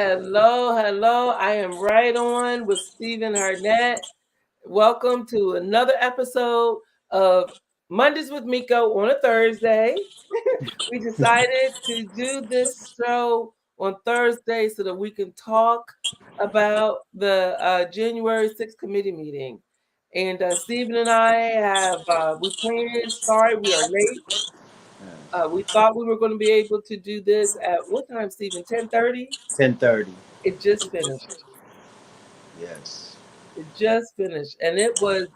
Hello, hello. I am right on with Stephen Hardnett. Welcome to another episode of Mondays with Miko on a Thursday. We decided to do this show on Thursday so that we can talk about the January 6th committee meeting. And Stephen and I have, we planned, sorry, we are late. We thought we were going to be able to do this at what time, Stephen? 10:30? 10:30. It just finished. Yes. It just finished, and it was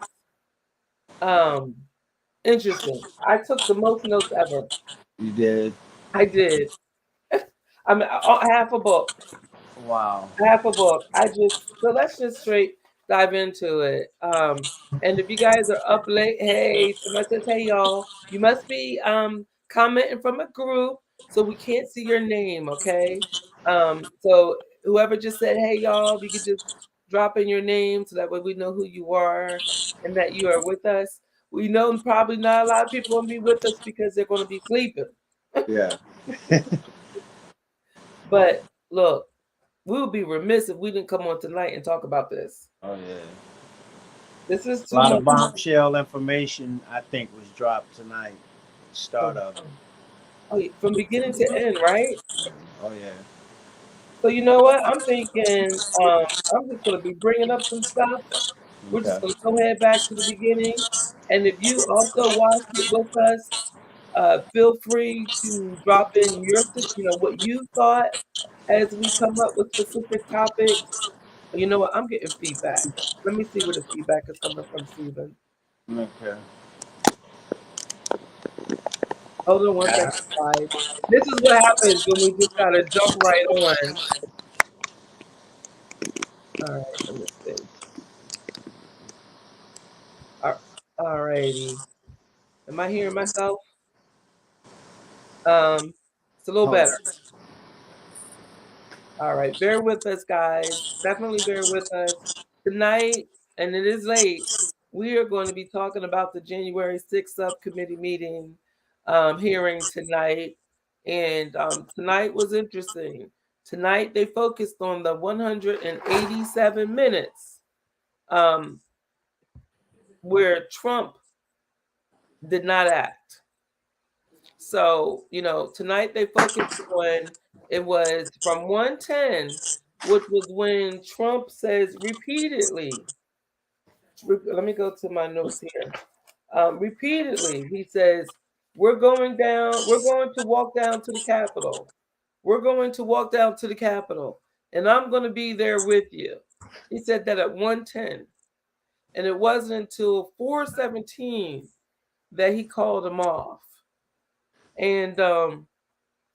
um interesting. I took the most notes ever. You did. I did. I mean, half a book, Wow. half a book. So let's just straight dive into it. And if you guys are up late, hey, somebody says, hey y'all, you must be commenting from a group, so we can't see your name, okay? So whoever just said, hey y'all, if you could just drop in your name so that way we know who you are and that you are with us. We know probably not a lot of people gonna be with us because they're gonna be sleeping. Yeah. But look, we would be remiss if we didn't come on tonight and talk about this. Oh yeah. This is A too lot much. of bombshell information I think was dropped tonight. Start of it. Oh, from beginning to end, right? Oh yeah. So you know what? I'm thinking I'm just gonna be bringing up some stuff. We're just Okay. gonna go ahead back to the beginning, and if you also watched it with us, feel free to drop in what you thought as we come up with specific topics. You know what? I'm getting feedback. Let me see where the feedback is coming from, Stephen. Okay. Hold on one second, guys. This is what happens when we just gotta jump right on. All right, let me see. All righty. Am I hearing myself? It's a little Hold better. on. All right, bear with us, guys. Definitely bear with us. Tonight, and it is late, we are going to be talking about the January 6th subcommittee meeting hearing tonight. And tonight was interesting. Tonight, they focused on the 187 minutes um, where Trump did not act. So, tonight they focused on it was from 110, which was when Trump says repeatedly, let me go to my notes here. Repeatedly, he says, we're going to walk down to the Capitol. We're going to walk down to the Capitol, and I'm going to be there with you. He said that at 110. And it wasn't until 417 that he called him off. And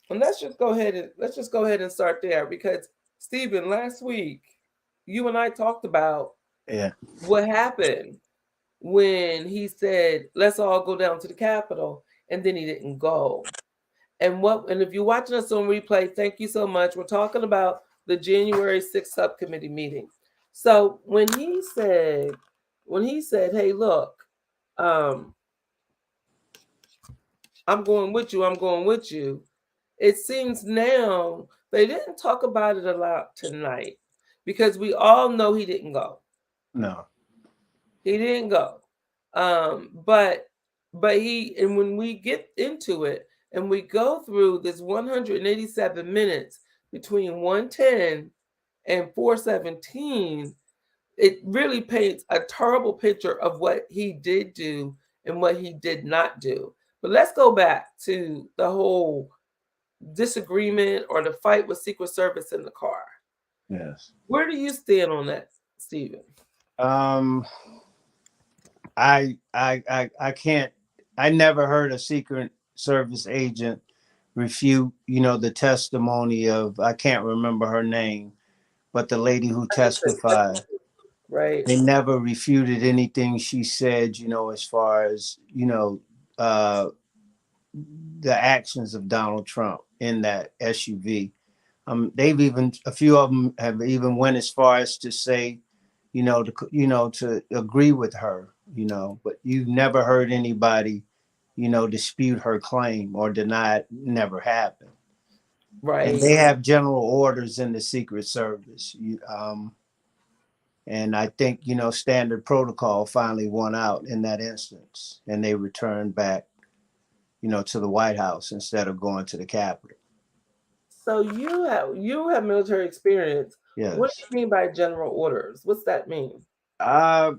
let's just go ahead and start there because Stephen, last week you and I talked about Yeah. what happened when he said, "Let's all go down to the Capitol," and then he didn't go. And if you're watching us on replay, thank you so much. We're talking about the January 6th subcommittee meeting. So when he said, "Hey, look, um, I'm going with you. I'm going with you." It seems now they didn't talk about it a lot tonight because we all know he didn't go. No. He didn't go. But and when we get into it and we go through this 187 minutes between 110 and 417, it really paints a terrible picture of what he did do and what he did not do. But let's go back to the whole disagreement or the fight with Secret Service in the car. Yes. Where do you stand on that, Stephen? Um. I can't. I never heard a Secret Service agent refute. The testimony of, I can't remember her name, but the lady who testified. Right. They never refuted anything she said, as far as, uh, the actions of Donald Trump in that SUV. A few of them have even went as far as to say, to agree with her, but you've never heard anybody, dispute her claim or deny it never happened. and Right. they have general orders in the Secret Service. And I think, standard protocol finally won out in that instance, and they returned back, to the White House instead of going to the Capitol. So you have military experience. What do Yes. you mean by general orders? What's that mean? Uh,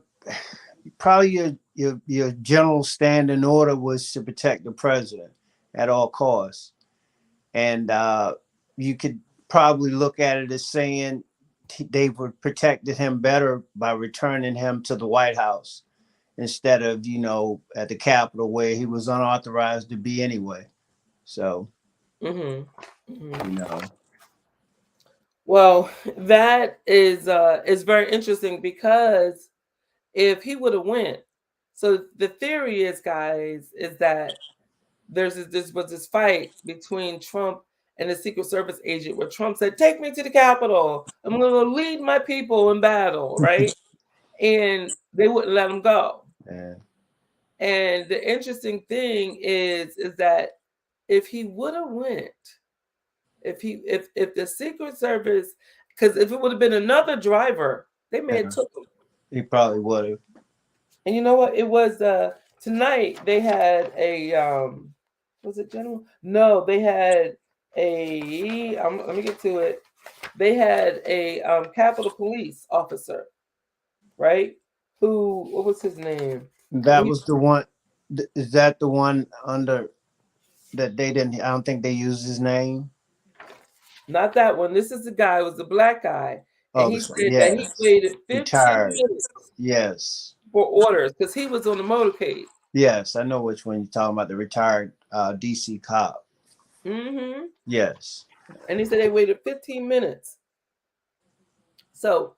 Probably your general standing order was to protect the president at all costs, and you could probably look at it as saying they would protected him better by returning him to the White House instead of at the Capitol where he was unauthorized to be anyway. So Hmm. Hmm. you know, Well, that is very interesting because if he would have went, so the theory is, guys, is that this was this fight between Trump and the Secret Service agent where Trump said, "Take me to the Capitol. I'm going to lead my people in battle," right? And they wouldn't let him go. yeah, And the interesting thing is that if he would have went, if the Secret Service, because if it would have been another driver, they may have yeah, took him. he probably would have. And you know what? It was tonight they had a was it general? No, they had a let me get to it. They had a Capitol Police officer, right? Who, what was his name? That was the one. Is that the one under that they didn't? I don't think they used his name. Not that one. This is the guy. It was the black guy, and Oh, he this one. said that he Yes, waited 15 retired. minutes Yes, for orders because he was on the motorcade. yes, I know which one you're talking about. The retired DC cop. Hmm. Yes. And he said they waited 15 minutes. So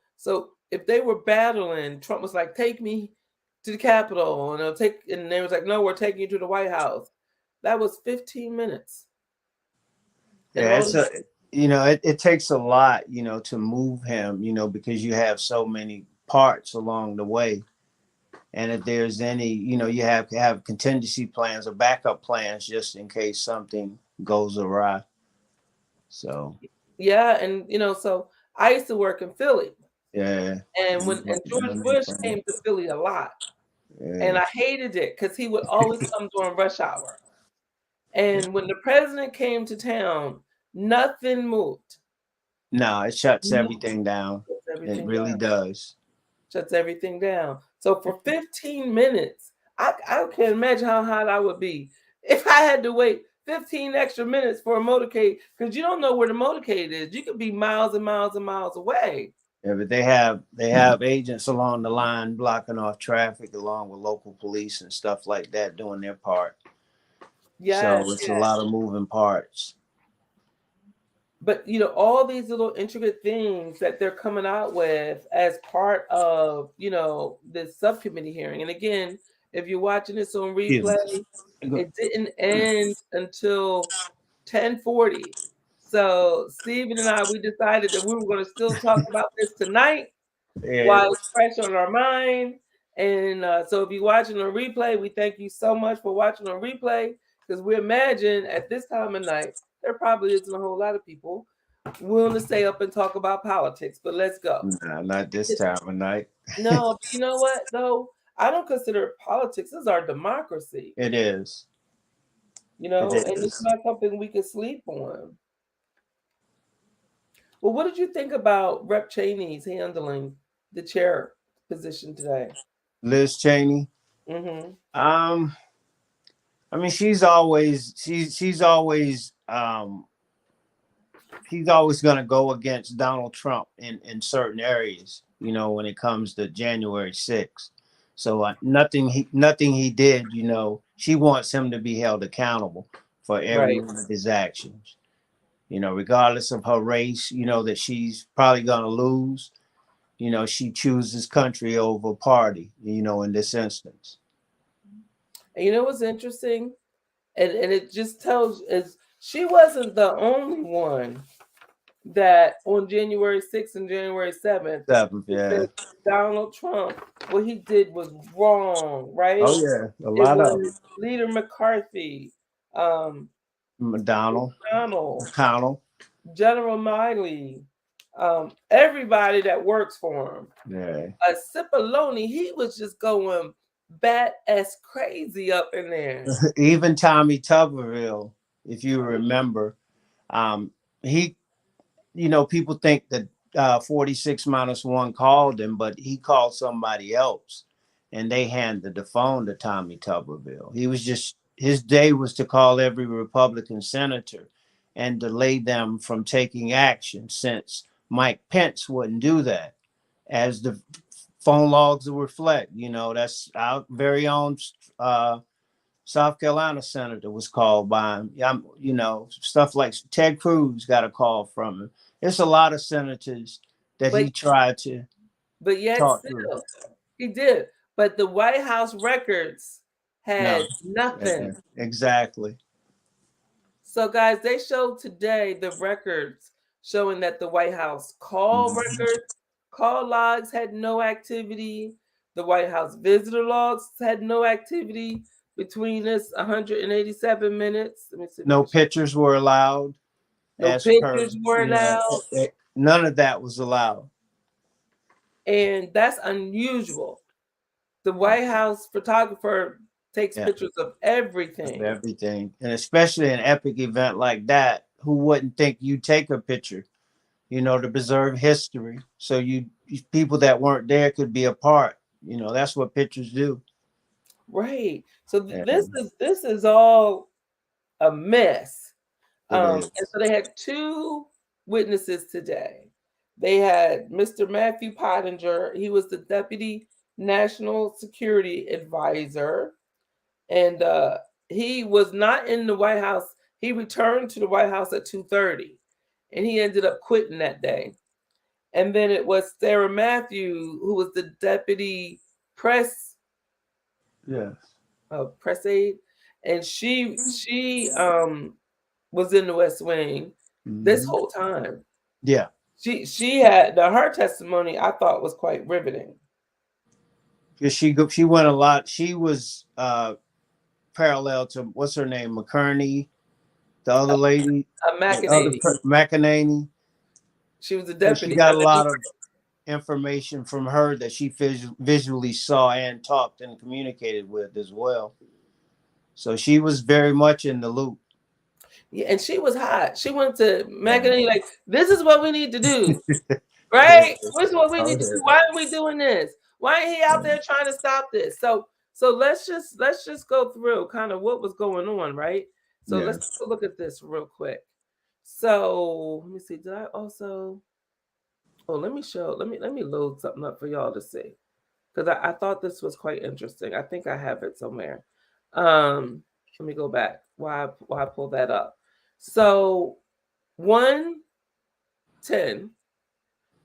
if they were battling, Trump was like, "Take me to the Capitol," and and they was like, "No, we're taking you to the White House." That was 15 minutes, and Yeah, all it's this. it takes a lot, to move him, because you have so many parts along the way. And if there's any, you have to have contingency plans or backup plans just in case something goes awry. So Yeah, and so I used to work in Philly, yeah. and George Bush came to Philly a lot, and Yeah. I hated it because he would always come during rush hour. And when the president came to town, nothing moved. No, it shuts Nothing. everything down. Shuts It everything really down. does. Shuts everything down. So for 15 minutes, I can't imagine how hot I would be if I had to wait 15 extra minutes for a motorcade because you don't know where the motorcade is. You could be miles and miles and miles away. Yeah, but they have agents along the line blocking off traffic along with local police and stuff like that doing their part. Yes, So it's a yes. lot of moving parts. But all these little intricate things that they're coming out with as part of this subcommittee hearing. And again, if you're watching this on Excuse replay, me. it didn't end until 10:40. So Stephen and I, we decided that we were going to still talk about this tonight Yeah, while it's fresh on our mind. And so if you're watching on replay, we thank you so much for watching on replay because we imagine at this time of night, there probably isn't a whole lot of people willing to stay up and talk about politics. But let's go. nah, not this time of night. No, but you know what, though? I don't consider it politics. This is our democracy, It is. It and it's is. not something we can sleep on. Well, what did you think about Rep Cheney's handling the chair position today? Liz Cheney. Hmm. Um, I mean, she's always going to go against Donald Trump in certain areas. When it comes to January 6th. So nothing he did. She wants him to be held accountable for every Right. one of his actions. Regardless of her race. That she's probably going to lose. She chooses country over party. In this instance. And you know what's interesting? And it just tells is she wasn't the only one that on January 6th and January 7th Seventh, who said yeah. Donald Trump, what he did was wrong, Oh right? yeah, a It lot of was Leader McCarthy, um, McDonald, McConnell, McConnell. General Miley, everybody that works for him. Yeah. Cipollone, he was just going bat as crazy up in there. Even Tommy Tuberville, if you remember, um, he, people think that 46 minus one called him, but he called somebody else, and they handed the phone to Tommy Tuberville. He was just his day was to call every Republican senator and delay them from taking action, since Mike Pence wouldn't do that, as the phone logs reflect. That's our very own. South Carolina senator was called by him. Stuff like Ted Cruz got a call from him. It's a lot of senators that But he tried to yet talk to. still, he did. But the White House records No, had nothing. exactly. So, guys, they showed today the records showing that the White House call logs had no activity. The White House visitor logs had no activity between this 187 minutes. Let me see if I No can show. pictures were allowed, No as per, pictures were allowed, none of that was allowed. and that's unusual. The White House photographer takes Yeah, pictures of of everything. everything. And especially an epic event like that, who wouldn't think you take a picture, to preserve history? So people that weren't there could be a part. That's what pictures do. Right. So Yeah, this is all a mess. it And is. so they had two witnesses today. They had Mr. Matthew Pottinger. He was the Deputy National Security Advisor, and he was not in the White House. He returned to the White House at 2:30, and he ended up quitting that day. And then it was Sarah Matthew, who was the Deputy Press Yes. Press Aide, and she was in the West Wing this Hmm. whole time. Yeah. She had her testimony I thought was quite riveting. Because she went a lot. She was parallel to, what's her name, McCurney, the other lady, the other McEnany. McEnany. She was a So she deputy got a underneath. lot of information from her that she visually saw and talked and communicated with as well. So she was very much in the loop. Yeah, and she was hot. She went to Yeah. McEnany like, this is what we need to do. Yeah. Right? This is what we Oh, need to do. yeah. Why are we doing this? Why ain't he out there trying to stop this? So let's just go through kind of what was going on, right? So let's Yes. take a look at this real quick. So let me see. Did I also let me show let me load something up for y'all to see. Because I thought this was quite interesting. I think I have it somewhere. Let me go back. Why I pull that up. So 110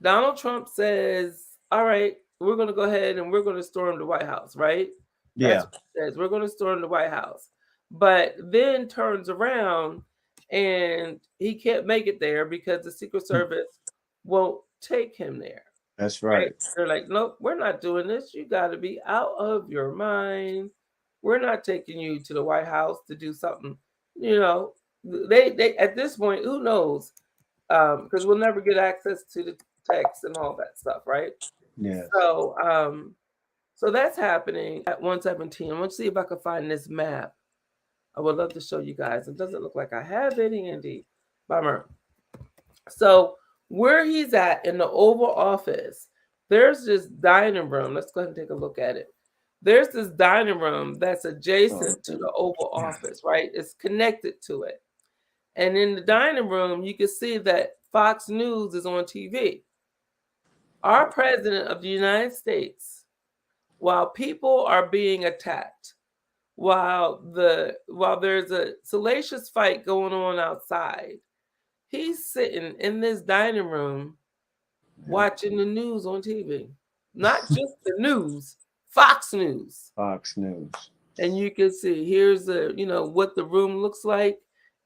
Donald Trump says, all right, we're going to go ahead and we're going to storm the White House, right? That's Yeah. what he says. We're going to storm the White House. But then turns around and he can't make it there because the Secret Service won't take him there, That's right? right. They're like, nope, we're not doing this. You got to be out of your mind. We're not taking you to the White House to do something. You know, they at this point, who knows? Because we'll never get access to the text and all that stuff, right? Yes. So that's happening at 117. I want to see if I can find this map. I would love to show you guys. It doesn't look like I have it handy. Bummer. So where he's at in the Oval Office, there's this dining room. Let's go ahead and take a look at it. There's this dining room that's Oh, adjacent to the Oval Office, right? It's connected to it. And in the dining room, you can see that Fox News is on TV. Our president of the United States, while people are being attacked, while there's a salacious fight going on outside, he's sitting in this dining room yeah. watching the news on TV. Not just the news, Fox News. Fox News. And you can see here's what the room looks like,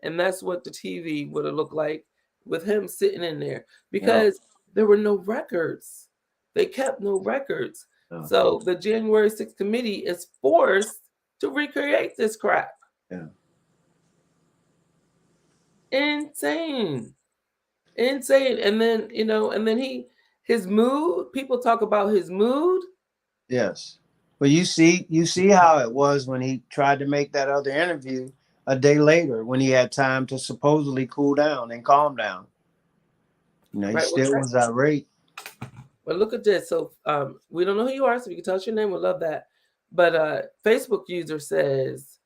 and that's what the TV would have looked like with him sitting in there Yeah. because there were no records. They kept no records. Yeah. So the January 6th committee is forced to recreate this crap. Yeah. Insane. insane. And then, and then his mood, people talk about his mood. Yes. But you see how it was when he tried to make that other interview a day later when he had time to supposedly cool down and calm down. He Right. Well, still was irate. well, look at this. So we don't know who you are, so if you can tell us your name, we'll love that. But Facebook user says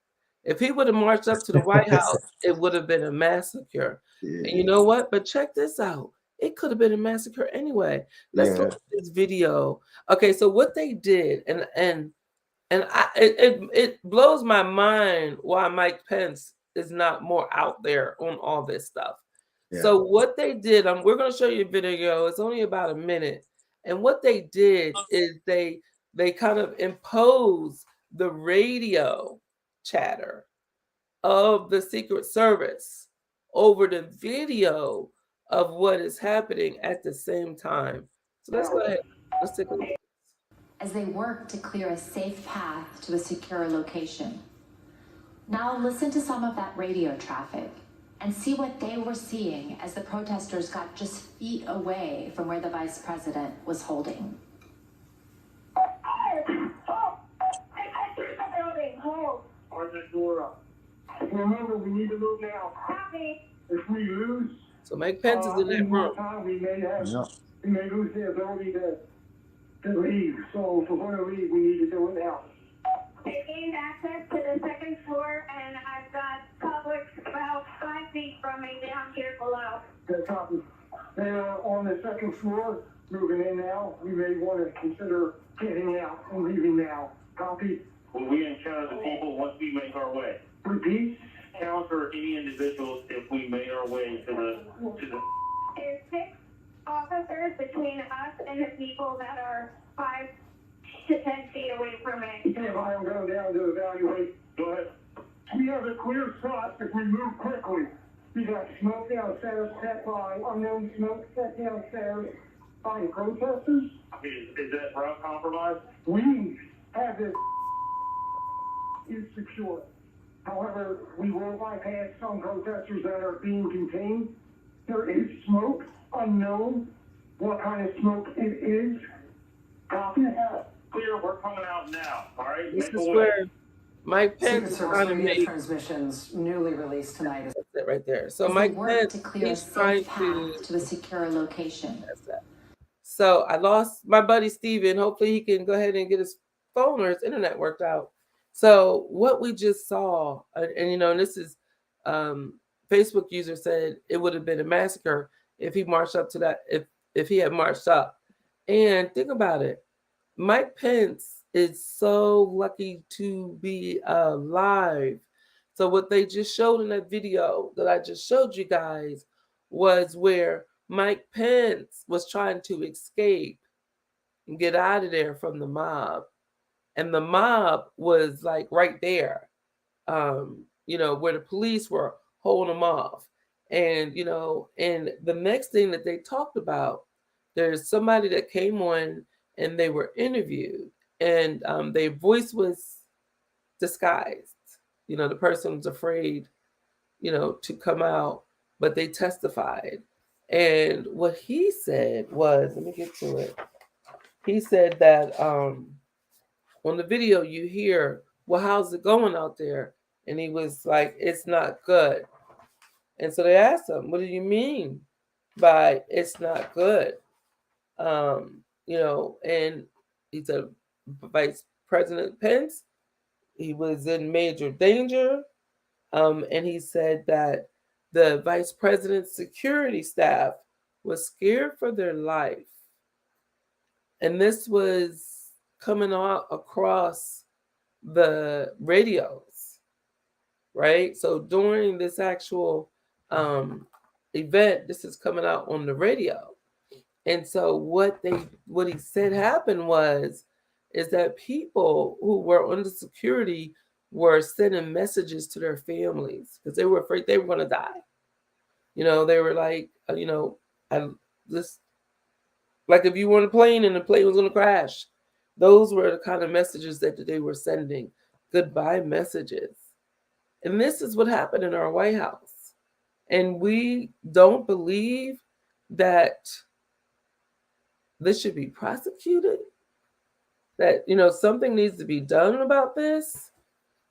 if he would have marched up to the White House, it would have been a massacre. And you Yeah. know what? But check this out. It could have been a massacre anyway. Let's look Yeah. at this video. Okay, so what they did, it blows my mind why Mike Pence is not more out there on all this stuff. Yeah. So what they did, we're going to show you a video. It's only about a minute, and what they did is they kind of imposed the radio chatter of the Secret Service over the video of what is happening at the same time. So let's go ahead. Let's take a look. As they work to clear a safe path to a secure location. Now listen to some of that radio traffic and see what they were seeing as the protesters got just feet away from where the vice president was holding. Remember, we need to move now. If we lose, So Mike Pence is in that room. we may lose the ability to leave. So if we're going to leave, we need to do it now. They gained access to the second floor, and I've got public about 5 feet from me down here below. Good copy. And on the second floor, moving in now, we may want to consider getting out and leaving now. Copy. Will we encounter the people once we make our way? Repeat. Counter any individuals if we made our way to the. There's 6 officers between us and the people that are 5 to 10 feet away from me. If I am going down to evaluate. Go ahead. We have a clear shot if we move quickly. We got smoke downstairs set by unknown smoke set downstairs by protesters. Is that route compromised? We have this is secure. However, we will bypass some protesters that are being contained. There is smoke, unknown what kind of smoke it is. Copy. Clear, we're coming out now. All right. This is where Mike Pence is Secret trying Service to radio make transmissions newly released tonight. that's it right there. So As they Mike work Pence, to clear a he's trying safe path to a secure location. that's that. So I lost my buddy Stephen. Hopefully he can go ahead and get his phone or his internet worked out. So what we just saw, and this is Facebook user said it would have been a massacre if he marched up to that, if he had marched up. And think about it. Mike Pence is so lucky to be alive. So what they just showed in that video that I just showed you guys was where Mike Pence was trying to escape and get out of there from the mob. And the mob was like right there, where the police were holding them off. And the next thing that they talked about, there's somebody that came on and they were interviewed, and their voice was disguised. The person was afraid, to come out, but they testified. And what he said was, let me get to it. He said that on the video you hear, well, how's it going out there? And he was like, it's not good. And so they asked him, what do you mean by it's not good? And he said, Vice President Pence, he was in major danger. And he said that the vice president's security staff was scared for their life. And this was coming out across the radios, right? So during this actual event, this is coming out on the radio. And so what he said happened is that people who were under security were sending messages to their families because they were afraid they were going to die. They were like, like if you were on a plane and the plane was going to crash, those were the kind of messages that they were sending, goodbye messages. And this is what happened in our White House. And we don't believe that this should be prosecuted, that, something needs to be done about this,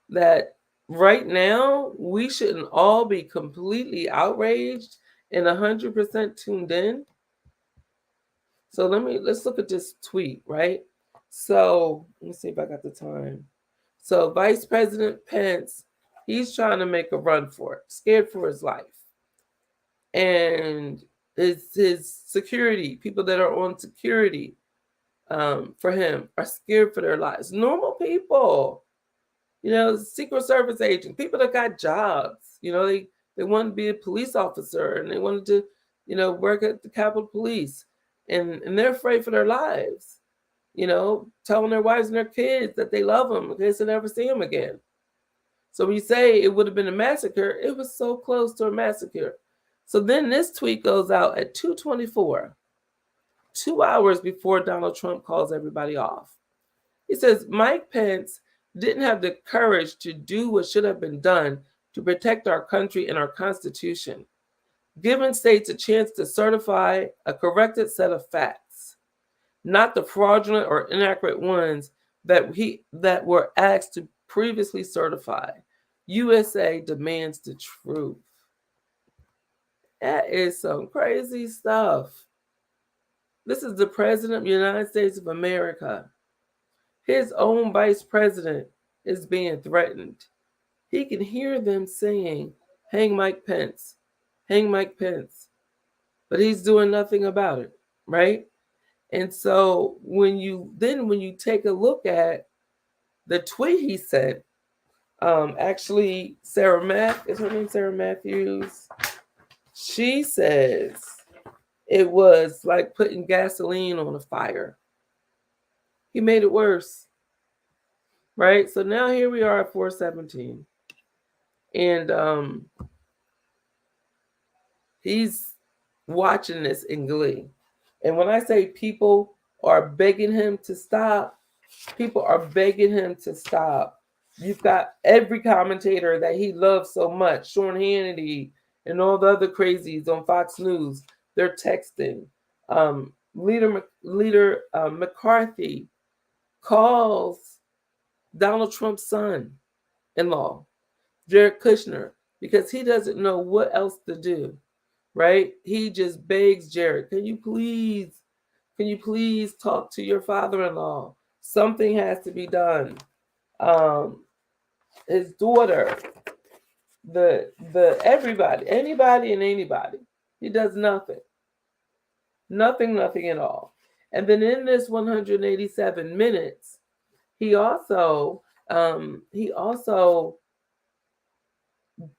that right now we shouldn't all be completely outraged and 100% tuned in. So let's look at this tweet, right? So let me see if I got the time. So Vice President Pence, he's trying to make a run for it, scared for his life. And his security, people that are on security for him are scared for their lives. Normal people, Secret Service agents, people that got jobs, they wanted to be a police officer and they wanted to, work at the Capitol Police, and they're afraid for their lives, telling their wives and their kids that they love them in case they never see them again. So when you say it would have been a massacre, it was so close to a massacre. So then this tweet goes out at 2:24, 2 hours before Donald Trump calls everybody off. He says Mike Pence didn't have the courage to do what should have been done to protect our country and our Constitution, giving states a chance to certify a corrected set of facts, not the fraudulent or inaccurate ones that were asked to previously certify. USA demands the truth. That is some crazy stuff. This is the President of the United States of America. His own vice president is being threatened. He can hear them saying, hang Mike Pence, hang Mike Pence. But he's doing nothing about it, right? And so when you take a look at the tweet he sent, actually is her name Sarah Matthews? She says it was like putting gasoline on a fire. He made it worse, right? So now here we are at 417. And he's watching this in glee. And when I say people are begging him to stop, people are begging him to stop. You've got every commentator that he loves so much, Sean Hannity and all the other crazies on Fox News, they're texting. Leader McCarthy calls Donald Trump's son-in-law, Jared Kushner, because he doesn't know what else to do, right? He just begs Jared, can you please talk to your father-in-law? Something has to be done. His daughter, everybody, anybody and anybody. He does nothing. Nothing at all. And then in this 187 minutes, he also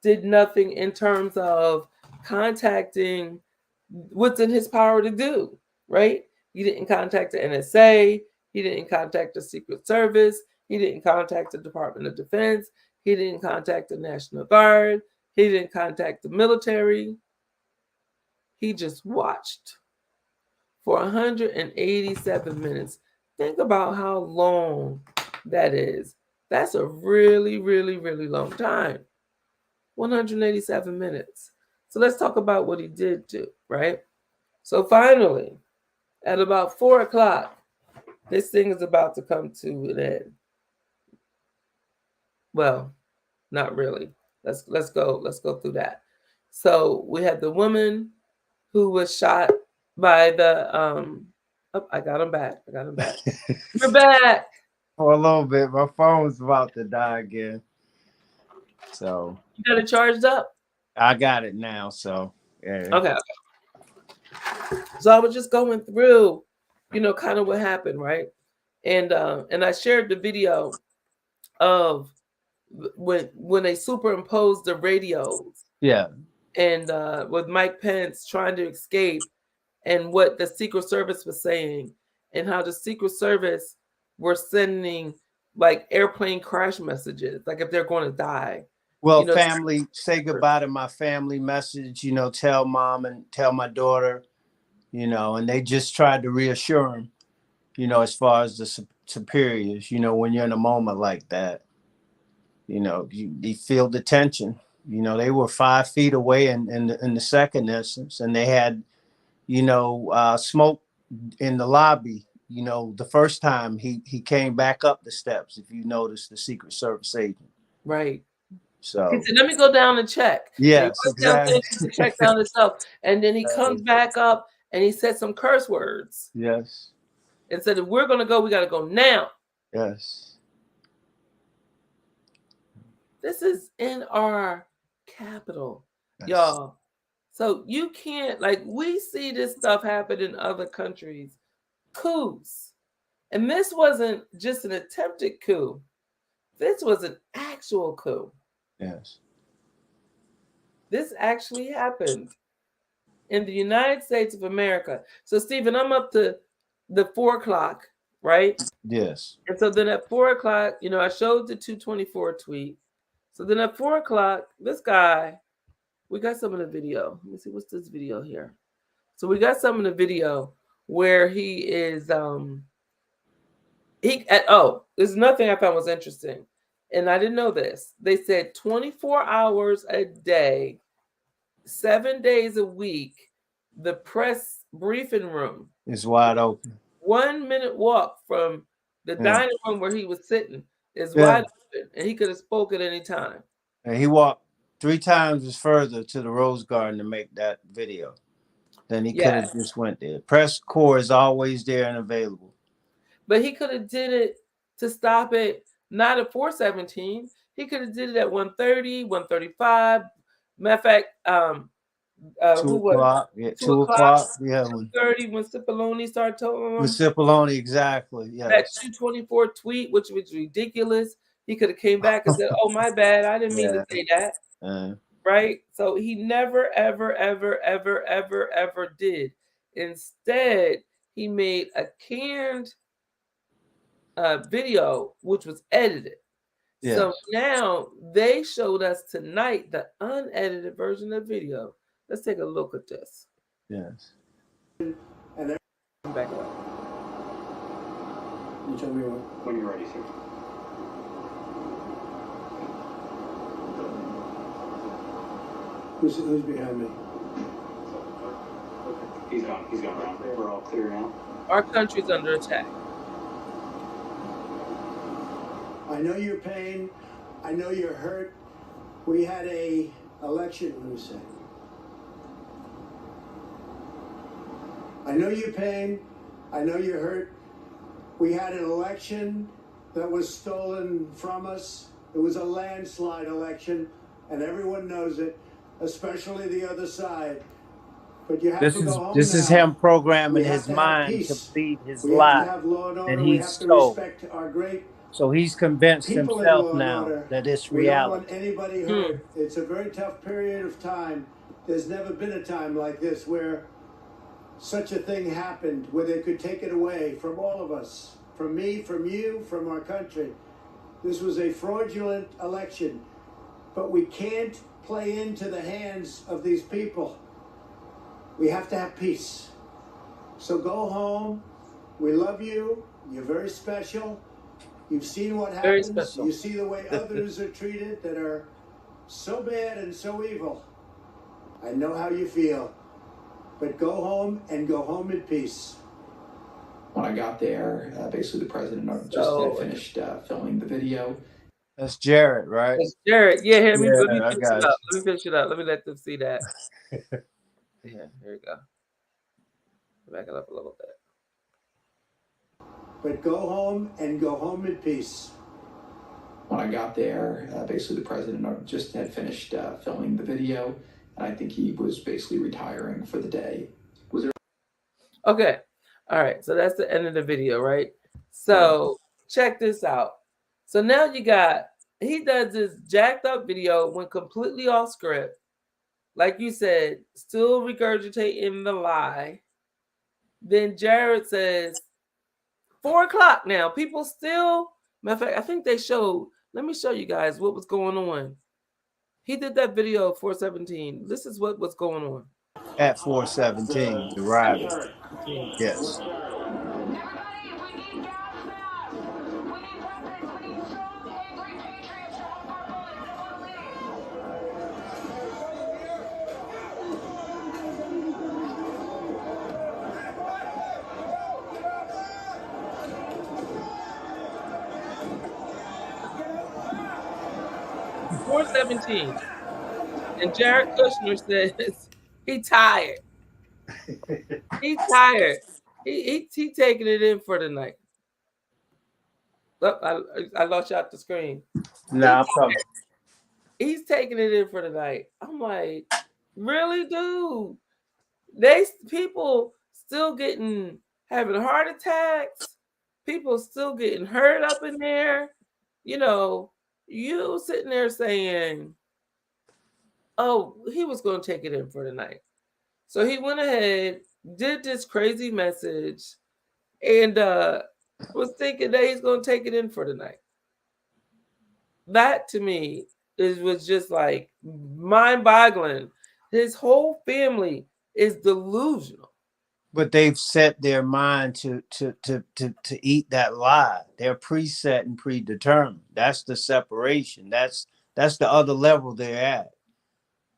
did nothing in terms of contacting what's in his power to do, right? He didn't contact the NSA. He didn't contact the Secret Service. He didn't contact the Department of Defense. He didn't contact the National Guard. He didn't contact the military. He just watched for 187 minutes. Think about how long that is. That's a really, really, really long time. 187 minutes. So let's talk about what he did do, right? So finally, at about 4 o'clock, this thing is about to come to an end. Well, not really. Let's go through that. So we had the woman who was shot by the I got him back. We're back. For a little bit. My phone's about to die again. So You got it charged up? I got it now. So yeah. Okay. So I was just going through, kind of what happened, right? And I shared the video of when they superimposed the radios. Yeah. And with Mike Pence trying to escape, and what the Secret Service was saying, and how the Secret Service were sending like airplane crash messages, like if they're going to die. Well, family, say goodbye to my family message, tell mom and tell my daughter, and they just tried to reassure him, as far as the superiors, when you're in a moment like that, you feel the tension. They were 5 feet away in the second instance, and they had, smoke in the lobby. The first time he came back up the steps. If you notice, the Secret Service agent. Right. So he said, "Let me go down and check." And he yes, goes exactly. downstairs to check down himself, and then he comes back up and he said some curse words. Yes. And said, "If we're gonna go, we gotta go now." Yes. This is in our capital, Yes. y'all. So you can't, like, we see this stuff happen in other countries, coups. And this wasn't just an attempted coup. This was an actual coup. Yes. This actually happened in the United States of America. So, Stephen, I'm up to the 4 o'clock, right? Yes. And so then at 4 o'clock, I showed the 224 tweet. So then at 4 o'clock, this guy, we got some of the video. Let me see, what's this video here? So we got some of the video where he is, there's nothing I found was interesting. And I didn't know this. They said 24 hours a day, 7 days a week, the press briefing room It's wide open. 1 minute walk from the dining room where he was sitting is wide open, and he could have spoke at any time. And he walked 3 times as further to the Rose Garden to make that video. Then he could have just went there. Press corps is always there and available. But he could have did it to stop it, not at 4:17. He could have did it at 1:30, 1:35. Matter of fact, 2 o'clock. Yeah, 2 o'clock. Yeah. 2:30 when Cipollone started talking. With Cipollone, exactly. Yeah. That 224 tweet, which was ridiculous. He could have came back and said, "Oh, my bad. I didn't mean to say that." Right? So he never, ever, ever, ever, ever, ever did. Instead, he made a canned video, which was edited. Yes. So now they showed us tonight the unedited version of the video. Let's take a look at this. Yes. And then Back up. you tell me When you're ready, sir. who's behind me. He's gone around. We're all clear now. Our country's under attack. I know your pain. I know you're hurt. We had a election, let me say. I know your pain. I know you're hurt. We had an election that was stolen from us. It was a landslide election, and everyone knows it, especially the other side. But you have to go home this now. is him programming We have his to have mind to peace. believe his We have lie. to have law and order. And We he's have to stole. respect our great So he's convinced people in himself law and now order. that it's We don't want reality. anybody hurt. It's a very tough period of time. There's never been a time like this where such a thing happened, where they could take it away from all of us, from me, from you, from our country. This was a fraudulent election, but we can't play into the hands of these people. We have to have peace. So go home. We love you. You're very special. You've seen what Very happens. special. You see the way others are treated that are so bad and so evil. I know how you feel. But go home and go home in peace. When I got there, basically the president just had finished filming the video. That's Jared, right? It's Jared. Yeah, let me I finish it got up. Let me finish it up. Let me let them see that. Yeah, here we go. Back it up a little bit. But go home and go home in peace. When I got there, basically the president just had finished filming the video, and I think he was basically retiring for the day. Was there? Okay. All right. So that's the end of the video, right? So check this out. So now he does this jacked up video, went completely off script. Like you said, still regurgitating the lie. Then Jared says, 4 o'clock now. People still, matter of fact, I think they showed, let me show you guys what was going on. He did that video at 4:17. This is what was going on. At 4:17, the rival. Yes. 4:17, and Jared Kushner says he tired. He tired. He taking it in for the night. Oh, I lost you out the screen. Nah, He's taking it in for the night. I'm like, really, dude? People still having heart attacks. People still getting hurt up in there. You sitting there saying, "Oh, he was going to take it in for the night." So he went ahead, did this crazy message, and was thinking that he's going to take it in for the night. That to me was just like mind-boggling. His whole family is delusional. But they've set their mind to eat that lie. They're preset and predetermined. That's the separation. That's the other level they're at.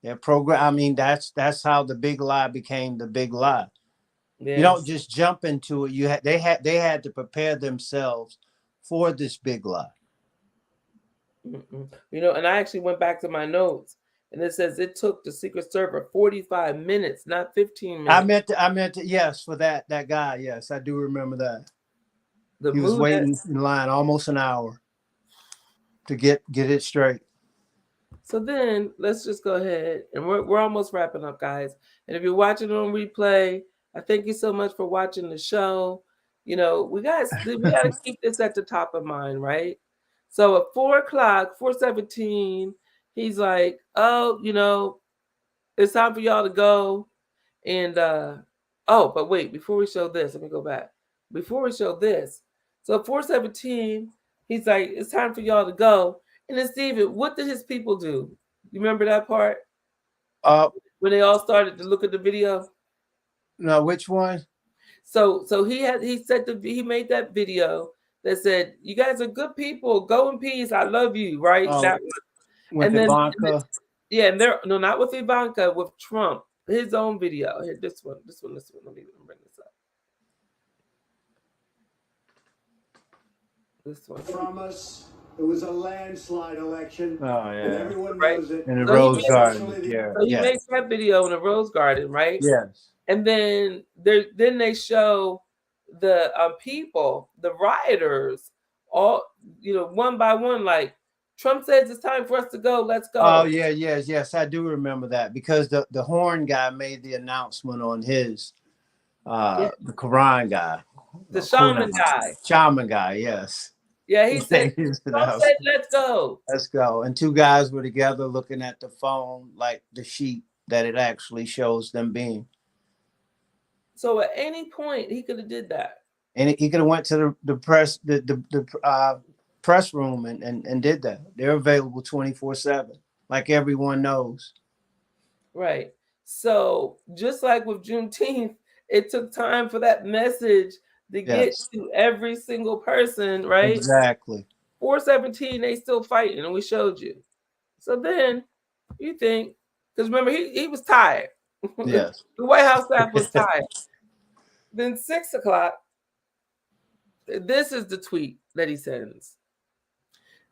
Their program. I mean, that's how the big lie became the big lie. Yes. You don't just jump into it. They had to prepare themselves for this big lie. And I actually went back to my notes, and it says it took the Secret Service 45 minutes, not 15 minutes. I meant to, yes, for that guy. Yes, I do remember that. He was mood waiting in line almost an hour to get it straight. So then let's just go ahead, and we're almost wrapping up, guys. And if you're watching on replay, I thank you so much for watching the show. We got to keep this at the top of mind, right? So at 4:17, he's like, "Oh, it's time for y'all to go." And but wait, before we show this, let me go back. Before we show this, so at 4:17, he's like, "It's time for y'all to go." And then Stephen, what did his people do? You remember that part? When they all started to look at the video? No, which one? So he made that video that said, "You guys are good people. Go in peace. I love you." Right? That one. With Ivanka. And not with Ivanka, with Trump. His own video. Here, this one. Let me bring this up. This one. From us. It was a landslide election. Oh, yeah. And everyone knows it. In the Rose Garden. Yeah. So he makes that video in the Rose Garden, right? Yes. And then they show the people, the rioters, all one by one, like, Trump says it's time for us to go. Let's go. Oh yeah, yes. I do remember that because the horn guy made the announcement on his the Quran guy. The shaman guy. Shaman guy, yes. Yeah, he said, Trump said, let's go. Let's go. And two guys were together looking at the phone like the sheep that it actually shows them being. So at any point he could have did that. And he could have went to the press press room and did that. They're available 24/7, like everyone knows. Right. So just like with Juneteenth, it took time for that message to get to every single person, right? Exactly. 4:17, they still fighting, and we showed you. So then you think, because remember, he was tired. Yes. The White House staff was tired. Then 6 o'clock, this is the tweet that he sends.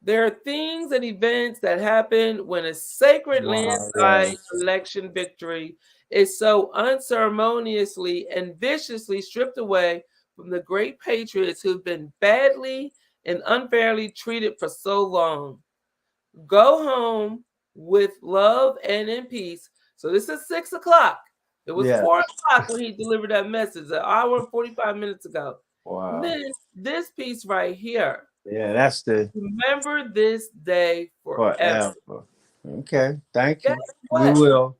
There are things and events that happen when a sacred landslide election victory is so unceremoniously and viciously stripped away from the great patriots who've been badly and unfairly treated for so long. Go home with love and in peace. So this is 6 o'clock. It was 4 o'clock when he delivered that message, an hour and 45 minutes ago. Wow. And then this piece right here. Yeah, that's the remember this day forever. Okay, thank you. We will.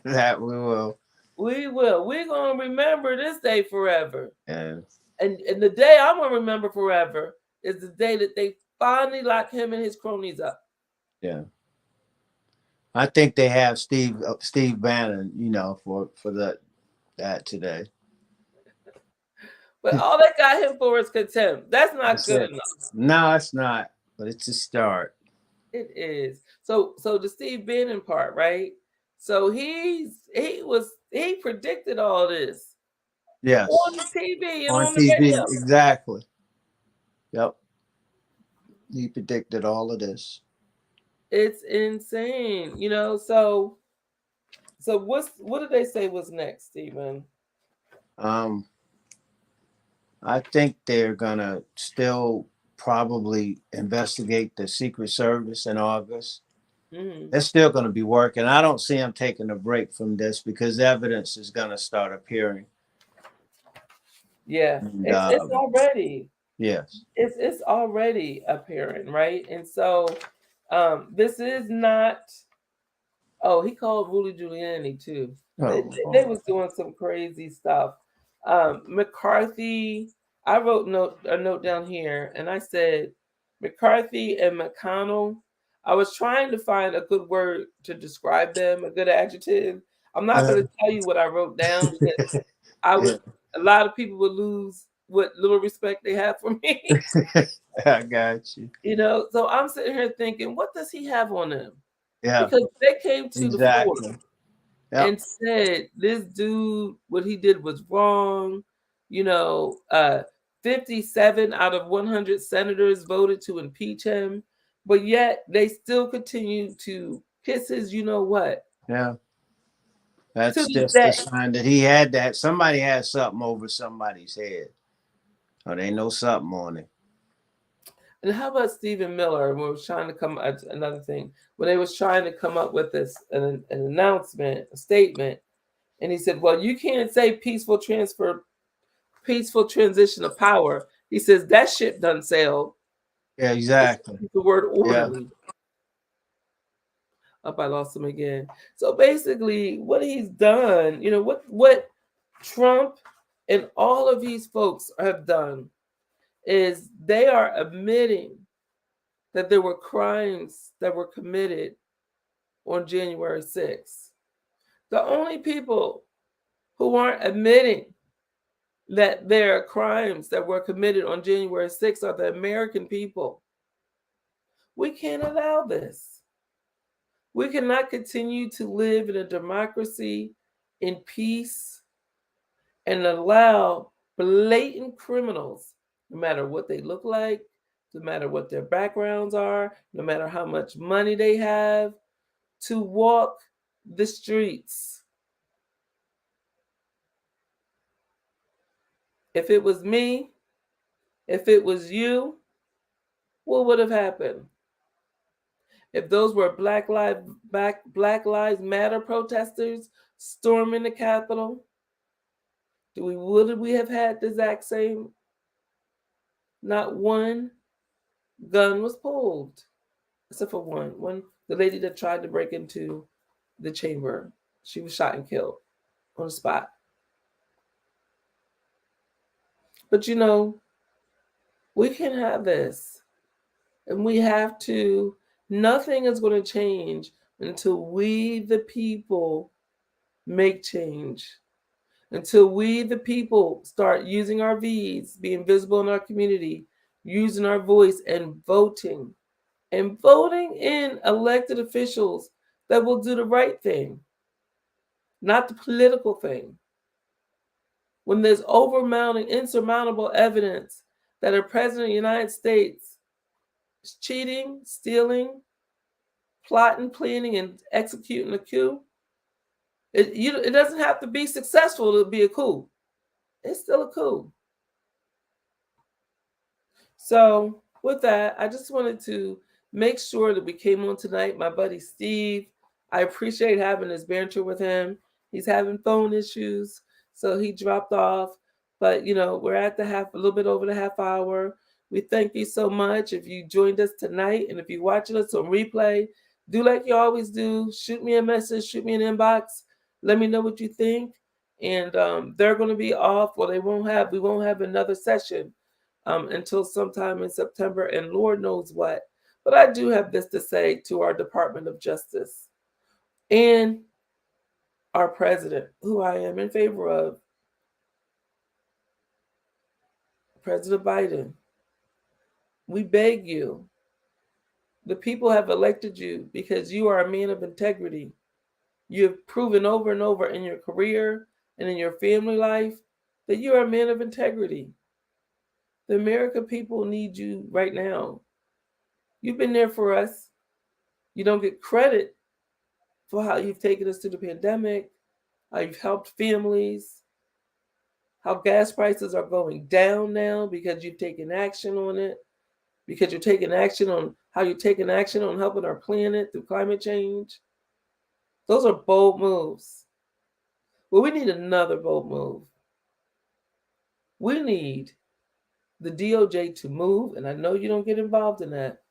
That we will. We will. We're gonna remember this day forever. And the day I'm gonna remember forever is the day that they finally lock him and his cronies up. Yeah. I think they have Steve Bannon, for that today. But all they got him for is contempt. That's not good enough. No, it's not. But it's a start. It is. So the Steve Bannon part, right? So he predicted all this. Yes. On the TV and on the TV, radio. exactly. Yep. He predicted all of this. It's insane, you know. So what did they say was next, Stephen? Um, I think they're gonna still probably investigate the Secret Service in August. Mm-hmm. They're still going to be working. I don't see them taking a break from this because evidence is going to start appearing. Yeah, And it's already yes, it's already appearing, right? And so this is not. Oh, he called Rudy Giuliani too. They, oh, they was doing some crazy stuff. McCarthy, I wrote a note down here, and I said McCarthy and McConnell. I was trying to find a good word to describe them, a good adjective. I'm not going to tell you what I wrote down because I yeah. would. A lot of people would lose what little respect they have for me. I got you. You know, so I'm sitting here thinking, what does he have on him? Yeah, Because they came to the floor exactly. Yep. and said this dude, what he did was wrong. You know, 57 out of 100 senators voted to impeach him, but yet they still continue to kiss his, you know what, Yeah, to that's this just a day. sign that he had that. Somebody had something over somebody's head, or they know something on it. And how about Stephen Miller? When we was trying to come another thing when they was trying to come up with this an announcement, a statement, and he said, "Well, you can't say peaceful transition of power." He says that ship doesn't sail. Yeah, exactly. The word Yeah, orderly. Up, I lost him again. So basically, what he's done, you know, what Trump and all of these folks have done is they are admitting that there were crimes that were committed on January 6th. The only people who aren't admitting that there are crimes that were committed on January 6th are the American people. We can't allow this. We cannot continue to live in a democracy in peace and allow blatant criminals, no matter what they look like, no matter what their backgrounds are, no matter how much money they have, to walk the streets. If it was me, if it was you, what would have happened? If those were Black Lives Matter protesters storming the Capitol, would we have had the exact same? Not one gun was pulled, except for one. The lady that tried to break into the chamber, she was shot and killed on the spot. But you know, we can have this, and we have to. Nothing is going to change until we, the people, make change. Until we, the people, start using our V's, being visible in our community, using our voice, and voting in elected officials that will do the right thing, not the political thing. When there's overmounting, insurmountable evidence that a president of the United States is cheating, stealing, plotting, planning, and executing a coup, it doesn't have to be successful to be a coup. It's still a coup. So, with that, I just wanted to make sure that we came on tonight. My buddy Steve, I appreciate having this banter with him. He's having phone issues, so he dropped off. But you know, we're at a little bit over the half hour. We thank you so much. If you joined us tonight, and if you're watching us on replay, do like you always do. Shoot me a message, shoot me an inbox. Let me know what you think. And they're going to be off, or we won't have another session until sometime in September, and Lord knows what. But I do have this to say to our Department of Justice and our president, who I am in favor of, President Biden. We beg you, the people have elected you because you are a man of integrity. You have proven over and over in your career and in your family life that you are a man of integrity. The American people need you right now. You've been there for us. You don't get credit for how you've taken us through the pandemic, how you've helped families, how gas prices are going down now because you've taken action on it, because you're taking action on how you're taking action on helping our planet through climate change. Those are bold moves. Well, we need another bold move. We need the DOJ to move, and I know you don't get involved in that,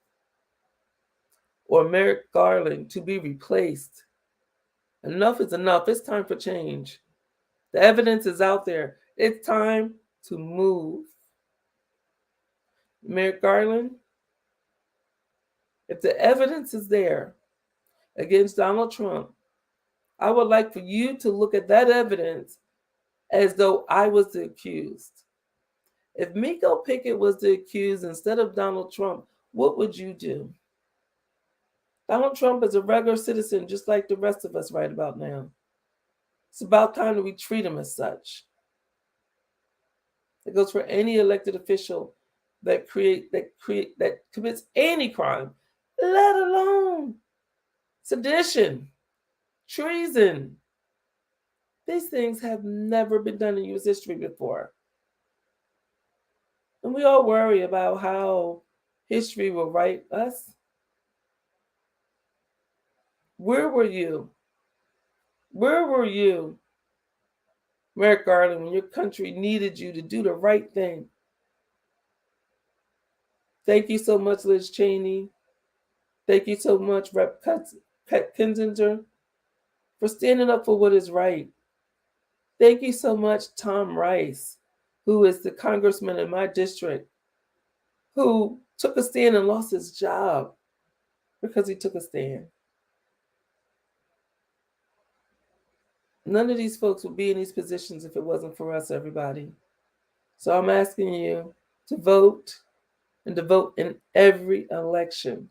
or Merrick Garland to be replaced. Enough is enough. It's time for change. The evidence is out there. It's time to move. Merrick Garland, if the evidence is there against Donald Trump, I would like for you to look at that evidence as though I was the accused. If Miko Pickett was the accused instead of Donald Trump, what would you do? Donald Trump is a regular citizen just like the rest of us right about now. It's about time that we treat him as such. It goes for any elected official that commits any crime, let alone sedition, treason. These things have never been done in U.S. history before. And we all worry about how history will write us. Where were you? Where were you, Merrick Garland, when your country needed you to do the right thing? Thank you so much, Liz Cheney. Thank you so much, Rep. Kinzinger, for standing up for what is right. Thank you so much, Tom Rice, who is the congressman in my district, who took a stand and lost his job because he took a stand. None of these folks would be in these positions if it wasn't for us, everybody. So I'm asking you to vote and to vote in every election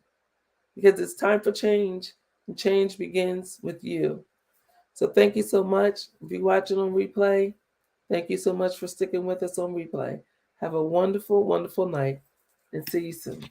because it's time for change, and change begins with you. So thank you so much. If you're watching on replay, thank you so much for sticking with us on replay. Have a wonderful, wonderful night and see you soon.